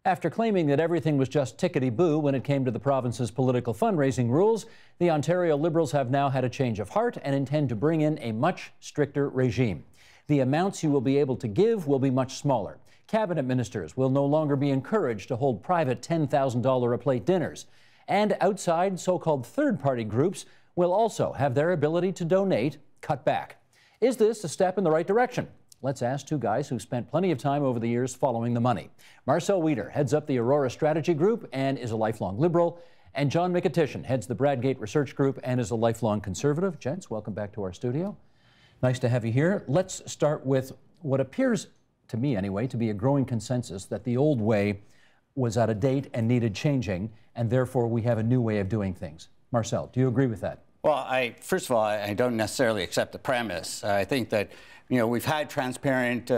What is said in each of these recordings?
After claiming that everything was just tickety-boo when it came to the province's political fundraising rules, the Ontario Liberals have now had a change of heart and intend to bring in a much stricter regime. The amounts you will be able to give will be much smaller. Cabinet ministers will no longer be encouraged to hold private $10,000 a plate dinners. And outside so-called third-party groups will also have their ability to donate cut back. Is this a step in the right direction? Let's ask two guys who spent plenty of time over the years following the money. Marcel Weeder heads up the Aurora Strategy Group and is a lifelong Liberal. And John Mikitician heads the Bradgate Research Group and is a lifelong Conservative. Gents, welcome back to our studio. Nice to have you here. Let's start with what appears, to me anyway, to be a growing consensus that the old way was out of date and needed changing, and therefore we have a new way of doing things. Marcel, do you agree with that? Well, first of all, I don't necessarily accept the premise. I think that, we've had transparent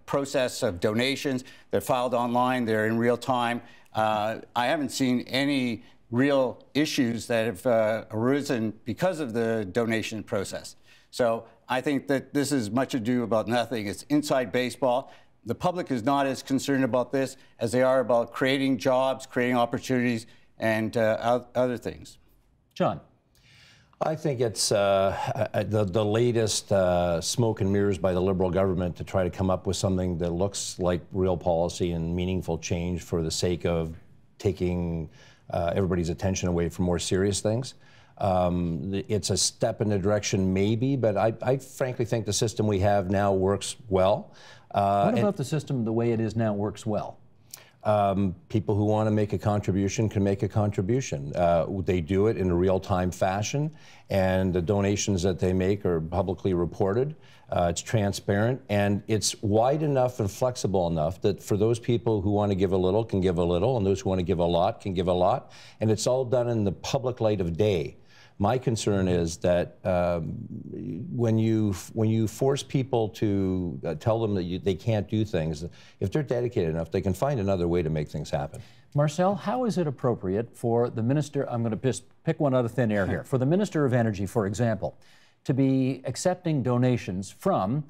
process of donations. They're filed online. They're in real time. I haven't seen any real issues that have arisen because of the donation process. So I think that this is much ado about nothing. It's inside baseball. The public is not as concerned about this as they are about creating jobs, creating opportunities, and other things. John. I think it's the latest smoke and mirrors by the Liberal government to try to come up with something that looks like real policy and meaningful change for the sake of taking everybody's attention away from more serious things. It's a step in the direction, maybe, but I frankly think the system we have now works well. What about the system the way it is now works well? People who want to make a contribution can make a contribution. They do it in a real-time fashion, and the donations that they make are publicly reported. It's transparent, and it's wide enough and flexible enough that for those people who want to give a little can give a little, and those who want to give a lot can give a lot, and it's all done in the public light of day. My concern is that when you force people to tell them that they can't do things, if they're dedicated enough, they can find another way to make things happen. Marcel, how is it appropriate for the minister, I'm going to just pick one out of thin air here, for the Minister of Energy, for example, to be accepting donations from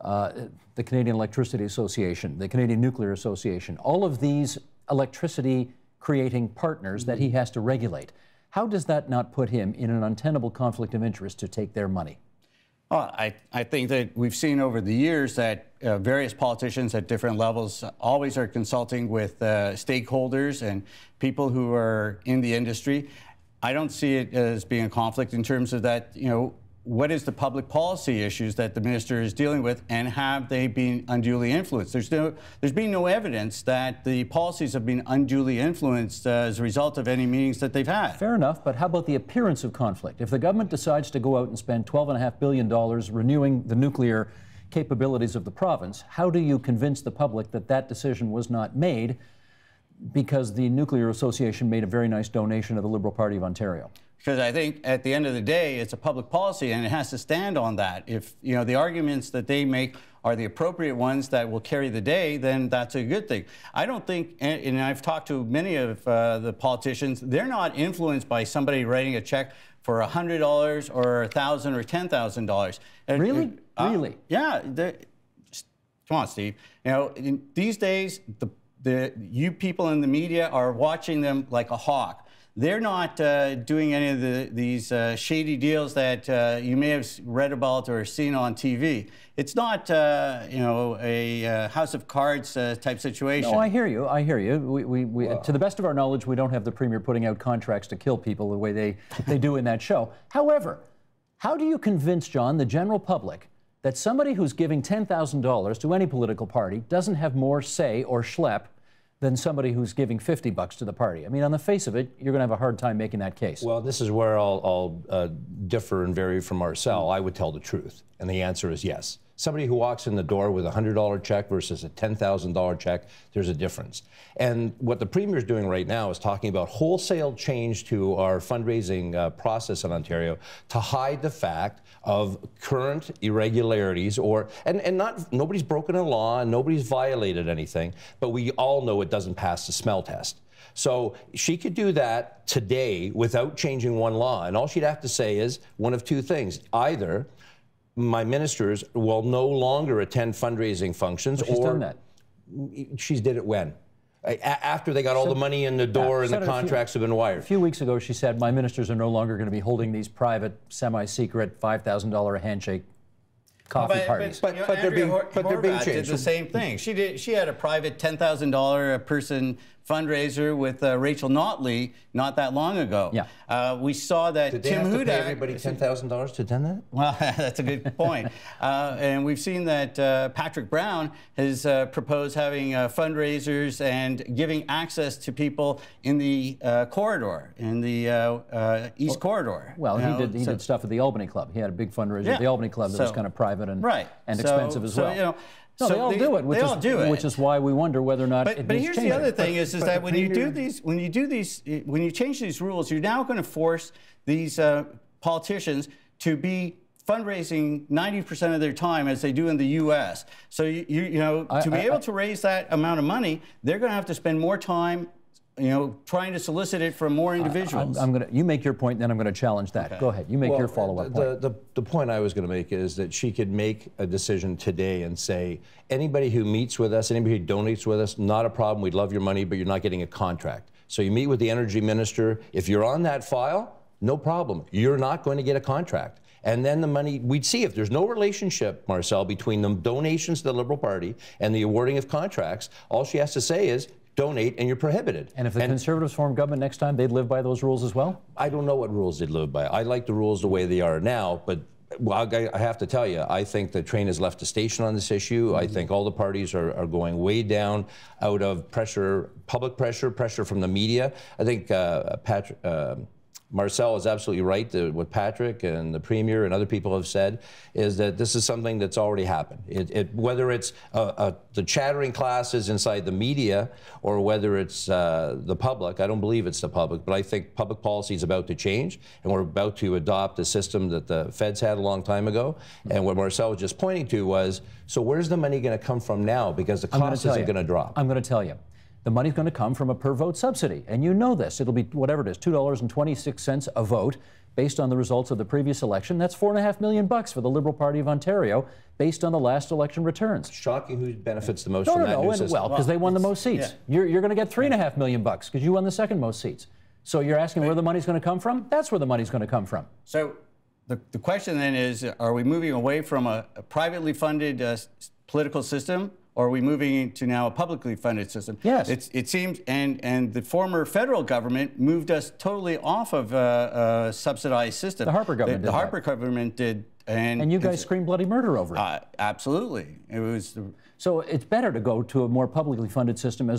the Canadian Electricity Association, the Canadian Nuclear Association, all of these electricity creating partners that he has to regulate? How does that not put him in an untenable conflict of interest to take their money? Well, I think that we've seen over the years that various politicians at different levels always are consulting with stakeholders and people who are in the industry. I don't see it as being a conflict in terms of that, what is the public policy issues that the minister is dealing with, and have they been unduly influenced? There's been no evidence that the policies have been unduly influenced as a result of any meetings that they've had. Fair enough, but how about the appearance of conflict? If the government decides to go out and spend $12.5 billion renewing the nuclear capabilities of the province, how do you convince the public that that decision was not made because the Nuclear Association made a very nice donation to the Liberal Party of Ontario? Because I think at the end of the day, it's a public policy and it has to stand on that. If the arguments that they make are the appropriate ones that will carry the day, then that's a good thing. I don't think, and I've talked to many of the politicians, they're not influenced by somebody writing a check for $100 or $1,000 or $10,000. Really? Really? Yeah. Come on, Steve. These days, you people in the media are watching them like a hawk. They're not doing any of these shady deals that you may have read about or seen on TV. It's not, a House of Cards type situation. No, I hear you. I hear you. To the best of our knowledge, we don't have the Premier putting out contracts to kill people the way they do in that show. However, how do you convince, John, the general public that somebody who's giving $10,000 to any political party doesn't have more say or schlep than somebody who's giving $50 to the party? I mean, on the face of it, you're going to have a hard time making that case. Well, this is where I'll differ and vary from Marcel. I would tell the truth, and the answer is yes. Somebody who walks in the door with a $100 check versus a $10,000 check, there's a difference. And what the Premier is doing right now is talking about wholesale change to our fundraising process in Ontario to hide the fact of current irregularities, nobody's broken a law and nobody's violated anything, but we all know it doesn't pass the smell test. So she could do that today without changing one law, and all she'd have to say is one of two things. Either my ministers will no longer attend fundraising functions, she's done that. She's did it when? After they got all the money in the door and the contracts have been wired. A few weeks ago, she said, my ministers are no longer going to be holding these private, semi-secret, $5,000 handshake coffee parties. But they're being changed. Did the same thing. She had a private $10,000 a person fundraiser with Rachel Notley not that long ago. Yeah. We saw that Did they Tim have to Hudak. pay everybody $10,000 to attend that? Well, that's a good point. And we've seen that Patrick Brown has proposed having fundraisers and giving access to people in the corridor, in the East Corridor. Well, he did stuff at the Albany Club. He had a big fundraiser at the Albany Club that was kind of private and expensive as well. You know, no, they all do it, which is why we wonder whether or not it needs But here's changing. the other thing is that when you change these rules, you're now going to force these politicians to be fundraising 90% of their time as they do in the U.S. So you know, to be able to raise that amount of money, they're going to have to spend more time, you know, trying to solicit it from more individuals. You make your point, then I'm going to challenge that. Okay. Go ahead. You make your follow-up point. The point I was going to make is that she could make a decision today and say, anybody who meets with us, anybody who donates with us, not a problem. We'd love your money, but you're not getting a contract. So you meet with the energy minister. If you're on that file, no problem. You're not going to get a contract. And then the money, we'd see if there's no relationship, Marcel, between the donations to the Liberal Party and the awarding of contracts, all she has to say is, donate and you're prohibited. And if the Conservatives form government next time, they'd live by those rules as well? I don't know what rules they'd live by. I like the rules the way they are now, but I have to tell you, I think the train has left the station on this issue. I think all the parties are going way down out of pressure, public pressure from the media. I think Marcel is absolutely right. What Patrick and the Premier and other people have said is that this is something that's already happened. Whether it's the chattering classes inside the media or whether it's the public, I don't believe it's the public, but I think public policy is about to change, and we're about to adopt a system that the feds had a long time ago. And what Marcel was just pointing to was, so where's the money going to come from now? Because the cost isn't going to drop. I'm going to tell you. The money's going to come from a per vote subsidy. And you know this. It'll be whatever it is, $2.26 a vote based on the results of the previous election. That's $4.5 million for the Liberal Party of Ontario based on the last election returns. Shocking who benefits the most from that new system. Well, because they won the most seats. Yeah. You're going to get $3.5 million because you won the second most seats. So you're asking where the money's going to come from? That's where the money's going to come from. So the question then is, are we moving away from a privately funded political system, or are we moving to now a publicly funded system? Yes. It seems, and the former federal government moved us totally off of a subsidized system. The Harper government did. The Harper government did. And you guys screamed bloody murder over it. Absolutely. It was. So it's better to go to a more publicly funded system,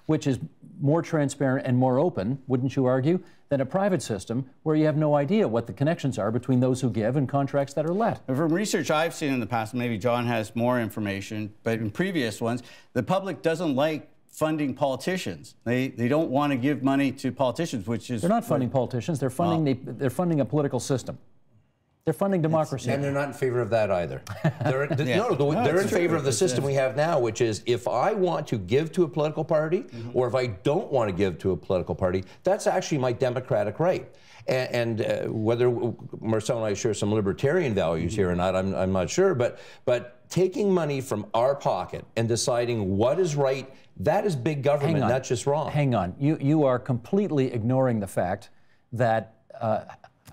which is more transparent and more open, wouldn't you argue, than a private system where you have no idea what the connections are between those who give and contracts that are let. From research I've seen in the past, maybe John has more information, but in previous ones, the public doesn't like funding politicians. They don't want to give money to politicians, which is... They're not funding politicians. They're funding a political system. They're funding democracy. And they're not in favor of that either. They're in favor of the system we have now, which is if I want to give to a political party or if I don't want to give to a political party, that's actually my democratic right. And whether Marcel and I share some libertarian values here or not, I'm not sure, but taking money from our pocket and deciding what is right, that is big government, not just wrong. Hang on. You are completely ignoring the fact that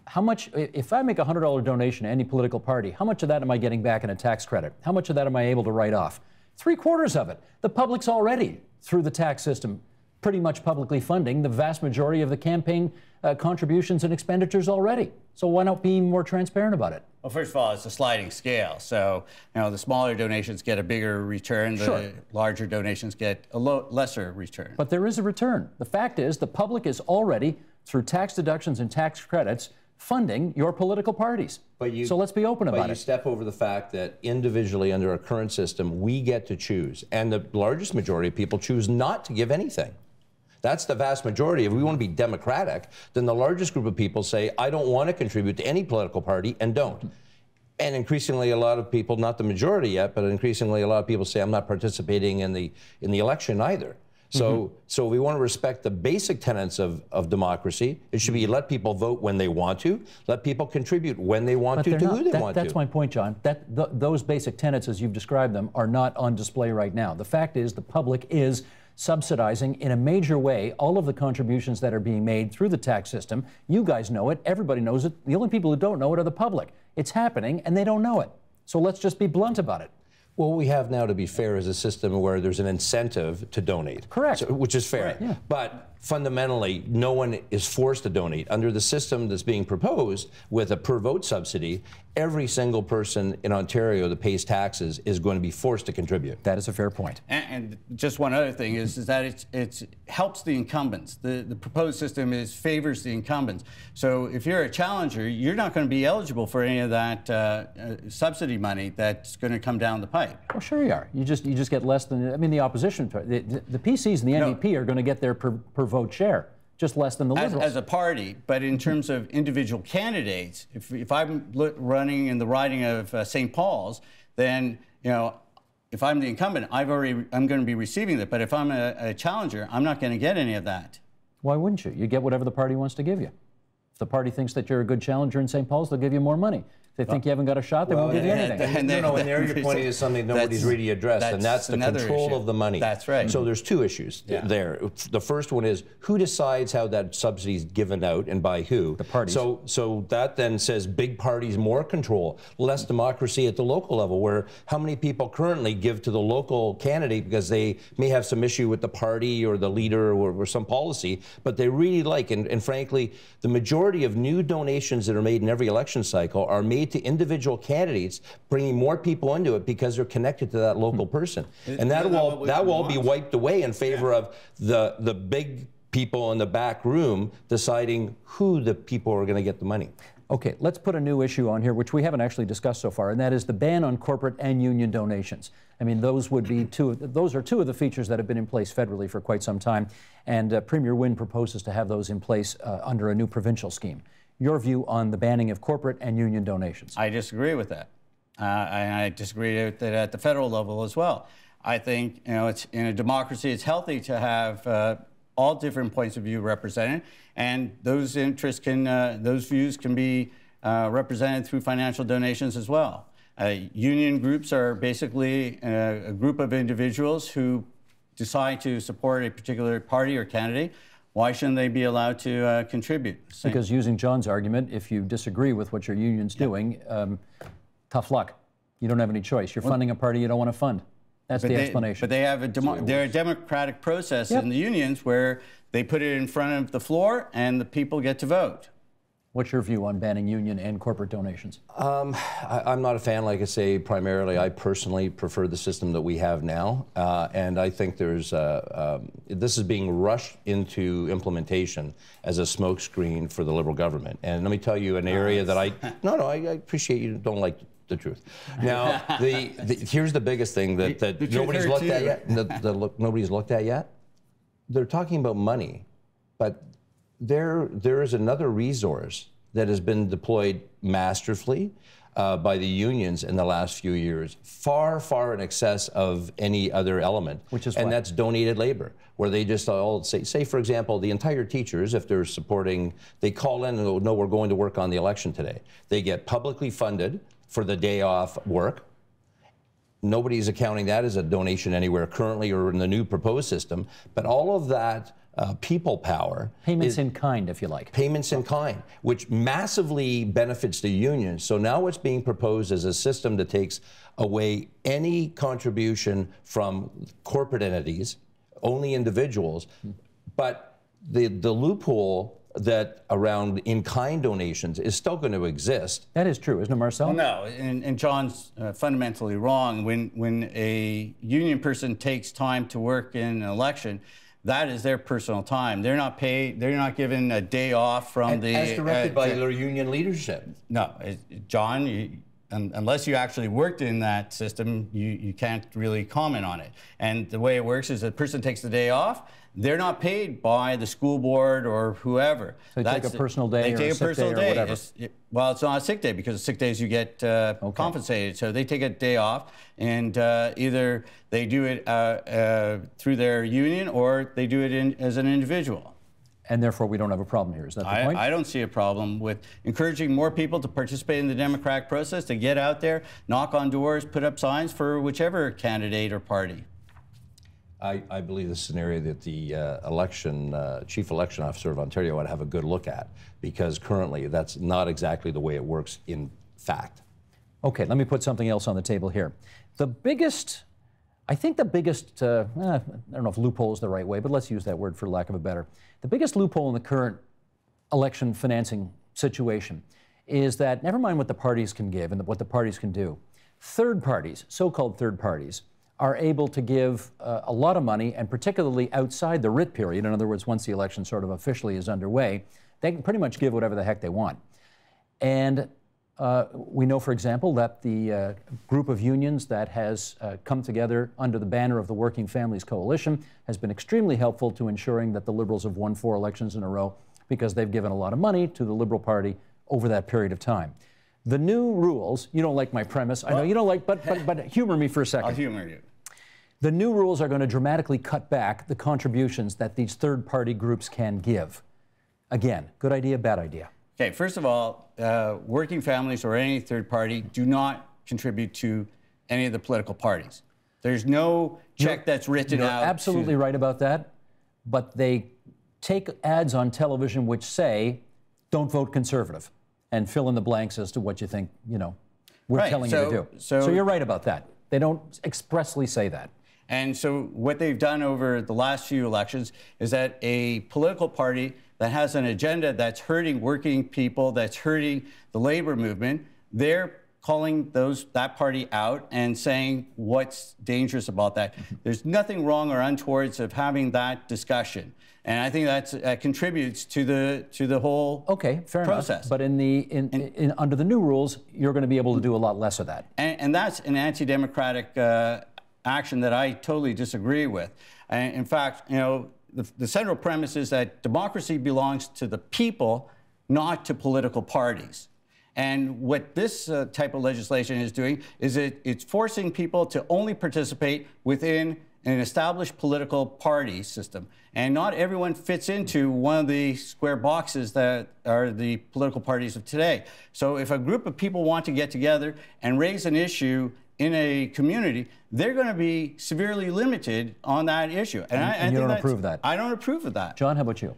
how much, if I make a $100 donation to any political party, how much of that am I getting back in a tax credit? How much of that am I able to write off? 3/4 of it. The public's already, through the tax system, pretty much publicly funding the vast majority of the campaign contributions and expenditures already. So why not be more transparent about it? Well, first of all, it's a sliding scale. So, you know, the smaller donations get a bigger return. The larger donations get a lesser return. But there is a return. The fact is the public is already, through tax deductions and tax credits, funding your political parties. So let's be open about it. But you step over the fact that individually under our current system, we get to choose. And the largest majority of people choose not to give anything. That's the vast majority. If we want to be democratic, then the largest group of people say, I don't want to contribute to any political party and don't. And increasingly a lot of people, not the majority yet, but increasingly a lot of people say, I'm not participating in the election either. So we want to respect the basic tenets of democracy. It should be let people vote when they want to, let people contribute when they want to who they want to. That's my point, John. Those basic tenets, as you've described them, are not on display right now. The fact is the public is subsidizing in a major way all of the contributions that are being made through the tax system. You guys know it. Everybody knows it. The only people who don't know it are the public. It's happening, and they don't know it. So let's just be blunt about it. Well, what we have now, to be fair, is a system where there's an incentive to donate. Correct. So, which is fair. Right, yeah. But fundamentally, no one is forced to donate. Under the system that's being proposed with a per vote subsidy, every single person in Ontario that pays taxes is going to be forced to contribute. That is a fair point. And just one other thing is that it helps the incumbents. The proposed system favors the incumbents. So if you're a challenger, you're not going to be eligible for any of that subsidy money that's going to come down the pipe. Well, sure you are. You just get less than, I mean, the opposition, the PCs and the NDP are going to get their per vote share, just less than the Liberals. As a party, but in terms of individual candidates, if I'm running in the riding of St. Paul's, then, you know, if I'm the incumbent, I'm going to be receiving that. But if I'm a challenger, I'm not going to get any of that. Why wouldn't you? You get whatever the party wants to give you. If the party thinks that you're a good challenger in St. Paul's, they'll give you more money. If they think you haven't got a shot, they won't give you anything. And there you're pointing to something nobody's really addressed, and that's the control of the money. That's right. So there's two issues there. The first one is who decides how that subsidy is given out and by who? The parties. So that then says big parties, more control, less democracy at the local level, where how many people currently give to the local candidate because they may have some issue with the party or the leader or some policy, but they really like, and frankly, the majority of new donations that are made in every election cycle are made to individual candidates, bringing more people into it because they're connected to that local person. And that will all be wiped away in favor of the big people in the back room deciding who the people are going to get the money. Okay, let's put a new issue on here, which we haven't actually discussed so far, and that is the ban on corporate and union donations. I mean, those are two of the features that have been in place federally for quite some time, and Premier Wynne proposes to have those in place under a new provincial scheme. Your view on the banning of corporate and union donations? I disagree with that. I disagree with it at the federal level as well. I think, you know, it's in a democracy, it's healthy to have all different points of view represented, and those interests those views can be represented through financial donations as well. Union groups are basically a group of individuals who decide to support a particular party or candidate. Why shouldn't they be allowed to contribute? Because using John's argument, if you disagree with what your union's doing, tough luck. You don't have any choice. You're funding a party you don't want to fund. That's the explanation. But they have a democratic process in the unions where they put it in front of the floor and the people get to vote. What's your view on banning union and corporate donations? I'm not a fan, like I say, primarily. I personally prefer the system that we have now. And I think there's, this is being rushed into implementation as a smokescreen for the Liberal government. And let me tell you an area that I appreciate you don't like the truth. Now, here's the biggest thing that nobody's looked at yet. Nobody's looked at yet. They're talking about money, but there is another resource that has been deployed masterfully by the unions in the last few years, far, far in excess of any other element. Which is and what? That's donated labor, where they just all say, for example, the entire teachers, if they're supporting, they call in and go, no, we're going to work on the election today. They get publicly funded for the day off work. Nobody's accounting that as a donation anywhere currently or in the new proposed system, but all of that people power. Payments in kind, if you like. Payments in kind, which massively benefits the unions. So now what's being proposed is a system that takes away any contribution from corporate entities, only individuals, but the loophole that around in-kind donations is still going to exist. That is true, isn't it, Marcel? Well, no, and John's fundamentally wrong. When a union person takes time to work in an election, that is their personal time. They're not paid. They're not given a day off from as directed by their union leadership. No, John, unless you actually worked in that system, you can't really comment on it. And the way it works is a person takes the day off. They're not paid by the school board or whoever. So they take a personal day or a sick day or whatever. Well, it's not a sick day because sick days you get compensated. So they take a day off, and either they do it through their union or they do it as an individual. And therefore, we don't have a problem here. Is that the point? I don't see a problem with encouraging more people to participate in the democratic process, to get out there, knock on doors, put up signs for whichever candidate or party. I believe this is an area that the chief election officer of Ontario ought to have a good look at, because currently that's not exactly the way it works in fact. Okay, let me put something else on the table here. The biggest, I think the biggest, I don't know if loophole is the right way, but let's use that word for lack of a better. The biggest loophole in the current election financing situation is that, never mind what the parties can give and what the parties can do, third parties, so-called third parties, are able to give a lot of money, and particularly outside the writ period, in other words, once the election sort of officially is underway, they can pretty much give whatever the heck they want. And we know, for example, that the group of unions that has come together under the banner of the Working Families Coalition has been extremely helpful to ensuring that the Liberals have won 4 elections in a row, because they've given a lot of money to the Liberal Party over that period of time. The new rules, you don't like my premise, I know you don't like, but humor me for a second. I'll humor you. The new rules are going to dramatically cut back the contributions that these third-party groups can give. Again, good idea, bad idea? Okay, first of all, working families or any third party do not contribute to any of the political parties. There's no check that's written out. You're absolutely right about that, but they take ads on television which say, don't vote Conservative, and fill in the blanks as to what you think, you know, we're telling you to do. So you're right about that. They don't expressly say that. And so what they've done over the last few elections is that a political party that has an agenda that's hurting working people, that's hurting the labor movement, they're calling that party out and saying what's dangerous about that. There's nothing wrong or untoward of having that discussion. And I think that contributes to the whole process. Enough. But under the new rules, you're going to be able to do a lot less of that. And that's an anti-democratic action that I totally disagree with. In fact, you know, the central premise is that democracy belongs to the people, not to political parties. And what this type of legislation is doing is it's forcing people to only participate within an established political party system. And not everyone fits into one of the square boxes that are the political parties of today. So if a group of people want to get together and raise an issue in a community, they're going to be severely limited on that issue. And you don't approve that? I don't approve of that. John, how about you?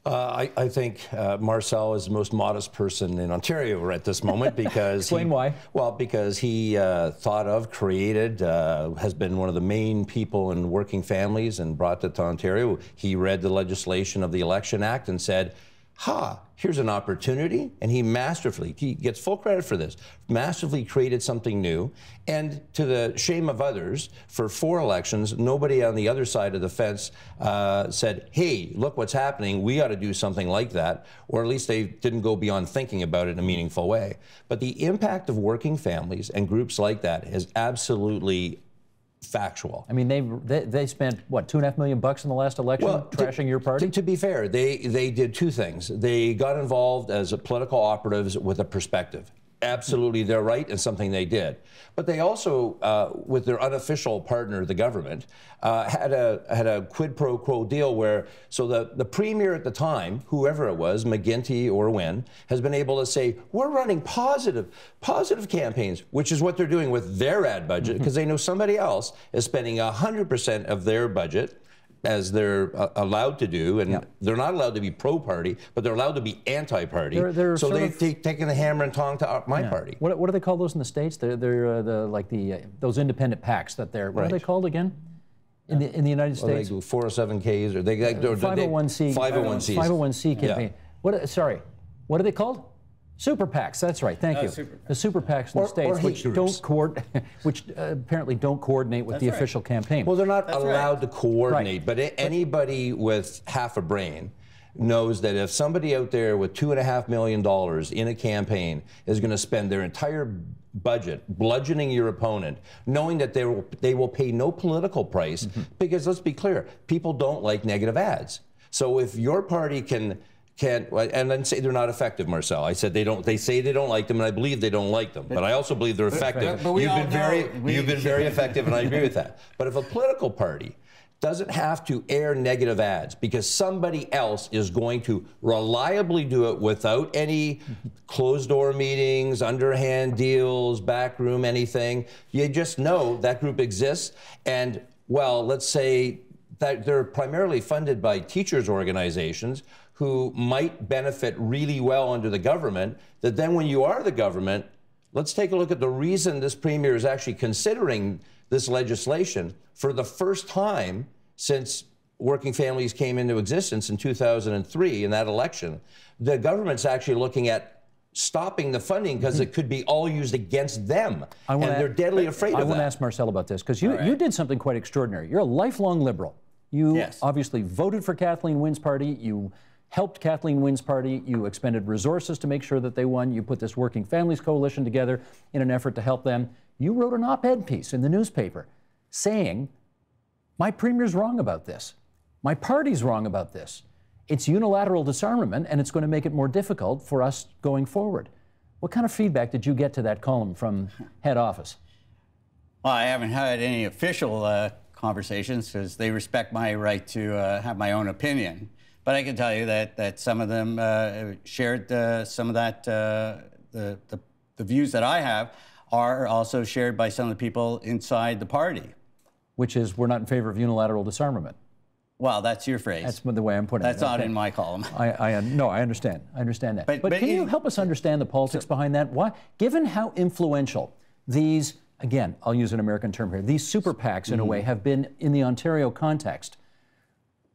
I think Marcel is the most modest person in Ontario at this moment, because Explain why. Well, because he thought of, created, has been one of the main people in working families and brought it to Ontario. He read the legislation of the Election Act and said, here's an opportunity, and he gets full credit for this, masterfully created something new, and to the shame of others, for 4 elections, nobody on the other side of the fence said, hey, look what's happening, we ought to do something like that, or at least they didn't go beyond thinking about it in a meaningful way. But the impact of working families and groups like that is absolutely factual. I mean, they spent, what, $2.5 million in the last election, trashing your party? To be fair, they did 2 things. They got involved as political operatives with a perspective. Absolutely, they're right, and something they did. But they also, with their unofficial partner, the government, had a quid pro quo deal where, so the premier at the time, whoever it was, McGuinty or Wynne, has been able to say, we're running positive campaigns, which is what they're doing with their ad budget, because they know somebody else is spending 100% of their budget, as they're allowed to do, and they're not allowed to be pro-party, but they're allowed to be anti-party. So they've taken the hammer and tong to my party. What do they call those in the States? They're those independent PACs that they're, what are they called again? In the United States? They do 407Ks, or they 501c. 501c. 501c campaign. Yeah. What are they called? Super PACs, that's right, thank you. The super PACs in the States, which apparently don't coordinate with the official campaign. Well, they're not allowed to coordinate, but anybody with half a brain knows that if somebody out there with $2.5 million in a campaign is going to spend their entire budget bludgeoning your opponent, knowing that they will pay no political price, because let's be clear, people don't like negative ads. So if your party can and then say they're not effective, Marcel. I said they say they don't like them, and I believe they don't like them. But I also believe they're effective. You've been very effective, and I agree with that. But if a political party doesn't have to air negative ads because somebody else is going to reliably do it without any closed-door meetings, underhand deals, backroom, anything, you just know that group exists. And, well, let's say that they're primarily funded by teachers' organizations who might benefit really well under the government, that then when you are the government, let's take a look at the reason this premier is actually considering this legislation for the first time since working families came into existence in 2003 in that election. The government's actually looking at stopping the funding because it could be all used against them. And they're deadly afraid of that. I want to ask Marcel about this because you did something quite extraordinary. You're a lifelong liberal. You obviously voted for Kathleen Wynne's party. You helped Kathleen Wynne's party. You expended resources to make sure that they won. You put this Working Families Coalition together in an effort to help them. You wrote an op-ed piece in the newspaper saying, my premier's wrong about this. My party's wrong about this. It's unilateral disarmament, and it's going to make it more difficult for us going forward. What kind of feedback did you get to that column from head office? Well, I haven't had any official conversations because they respect my right to have my own opinion. But I can tell you that some of them shared some of that, the views that I have are also shared by some of the people inside the party. Which is, we're not in favor of unilateral disarmament. Well, that's your phrase. That's the way I'm putting it. That's not in my column. No, I understand. I understand that. But can you help us understand the politics behind that? Why, given how influential these, again, I'll use an American term here, these super PACs in a way have been in the Ontario context,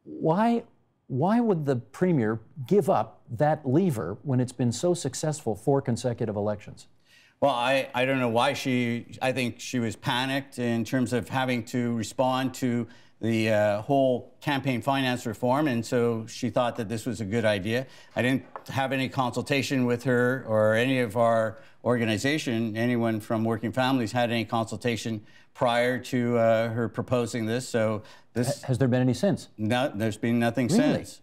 why would the premier give up that lever when it's been so successful 4 consecutive elections? Well, I don't know why I think she was panicked in terms of having to respond to the whole campaign finance reform, and so she thought that this was a good idea. I didn't have any consultation with her or any of our organization. Anyone from Working Families had any consultation prior to her proposing this. So this has there been any since? No, there's been nothing since.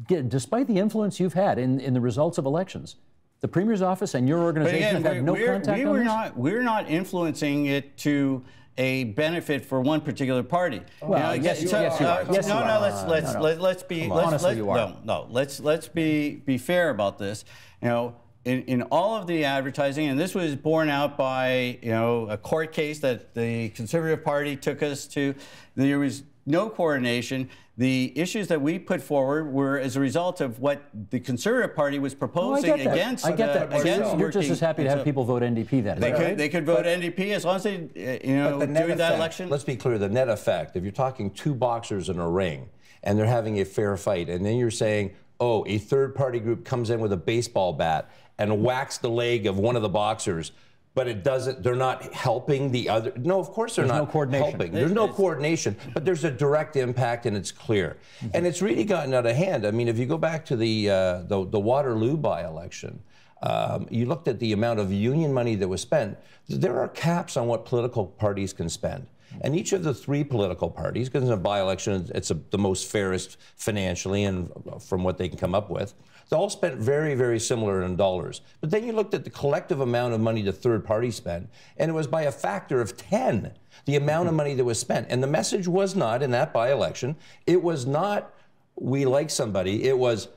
Despite the influence you've had in the results of elections, the Premier's office and your organization have had no contact on this? We're not influencing it to a benefit for one particular party. Well, yes, you are. Let's be fair about this. You know, in all of the advertising, and this was borne out by a court case that the Conservative Party took us to. There was no coordination. The issues that we put forward were as a result of what the Conservative Party was proposing against. I get that. You're just as happy to have people vote NDP then. They could vote NDP as long as they, during that election. Let's be clear, the net effect, if you're talking 2 boxers in a ring and they're having a fair fight, and then you're saying, oh, a third-party group comes in with a baseball bat and whacks the leg of one of the boxers, but it doesn't, they're not helping the other. No, of course they're not helping. There's no coordination, but there's a direct impact and it's clear. And it's really gotten out of hand. I mean, if you go back to the Waterloo by-election, you looked at the amount of union money that was spent. There are caps on what political parties can spend. And each of the 3 political parties, because in a by-election, it's the most fairest financially and from what they can come up with, they all spent very, very similar in dollars. But then you looked at the collective amount of money the third party spent, and it was by a factor of 10, the amount of money that was spent. And the message was not, in that by-election, it was not, we like somebody, it was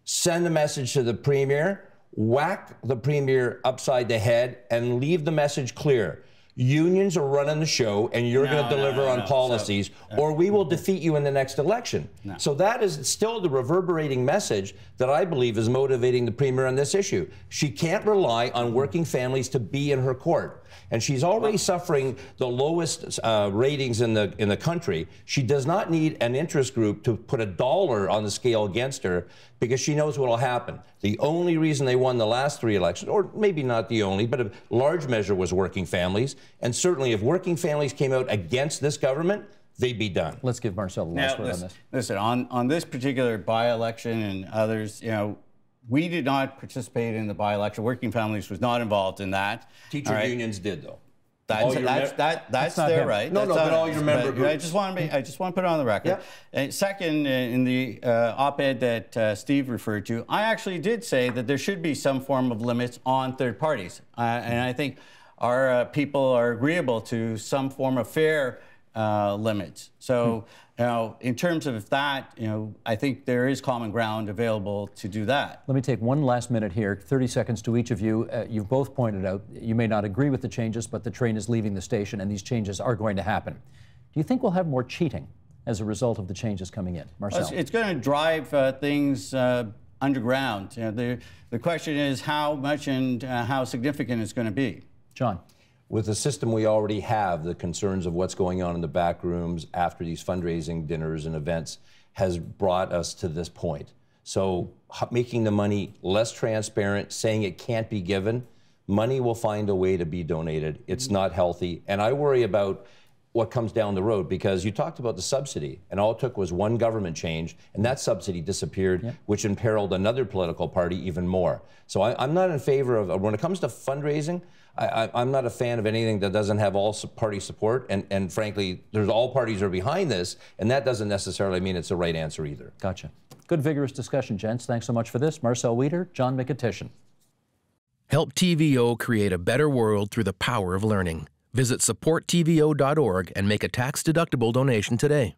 send a message to the premier, whack the premier upside the head, and leave the message clear. Unions are running the show, and you're going to deliver on policies, or we will defeat you in the next election. So that is still the reverberating message that I believe is motivating the premier on this issue. She can't rely on working families to be in her court, and she's already suffering the lowest ratings in the country. She does not need an interest group to put $1 on the scale against her, because she knows what will happen. The only reason they won the last 3 elections, or maybe not the only, but a large measure was working families. And certainly if working families came out against this government, they'd be done. Let's give Marcel the last word on this. Listen, on this particular by-election and others, we did not participate in the by-election. Working Families was not involved in that. Teacher unions did, though. That's their right. No, but all your member groups. I just want to put it on the record. Yeah. And second, in the op-ed that Steve referred to, I actually did say that there should be some form of limits on third parties, and I think our people are agreeable to some form of fair limits. So, in terms of that, I think there is common ground available to do that. Let me take one last minute here, 30 seconds to each of you. You've both pointed out you may not agree with the changes, but the train is leaving the station and these changes are going to happen. Do you think we'll have more cheating as a result of the changes coming in? Marcel. It's going to drive things underground. The question is how much and how significant it's going to be. John. With the system we already have, the concerns of what's going on in the back rooms after these fundraising dinners and events has brought us to this point. So making the money less transparent, saying it can't be given, money will find a way to be donated. It's not healthy. And I worry about what comes down the road, because you talked about the subsidy, and all it took was one government change, and that subsidy disappeared, which imperiled another political party even more. So I'm not in favor of, when it comes to fundraising, I'm not a fan of anything that doesn't have all party support, and frankly, there's all parties are behind this, and that doesn't necessarily mean it's the right answer either. Gotcha. Good, vigorous discussion, gents. Thanks so much for this. Marcel Weeder, John McAtishan. Help TVO create a better world through the power of learning. Visit supporttvo.org and make a tax-deductible donation today.